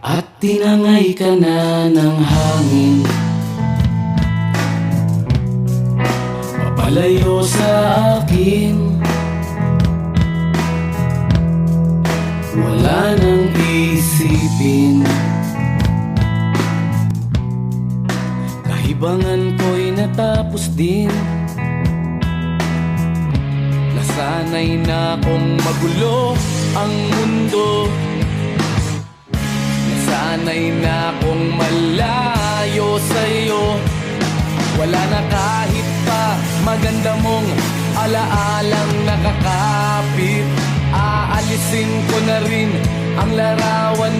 at tinangay ka na ng hangin, papalayo sa akin. Wala nang isipin, kahibangan ko'y natapos din. Nasanay na kong magulo ang mundo, nasanay na kong malayo sa'yo. Wala na kahit pa maganda mong alaalang nakakapit. Aalisin ko na rin ang larawan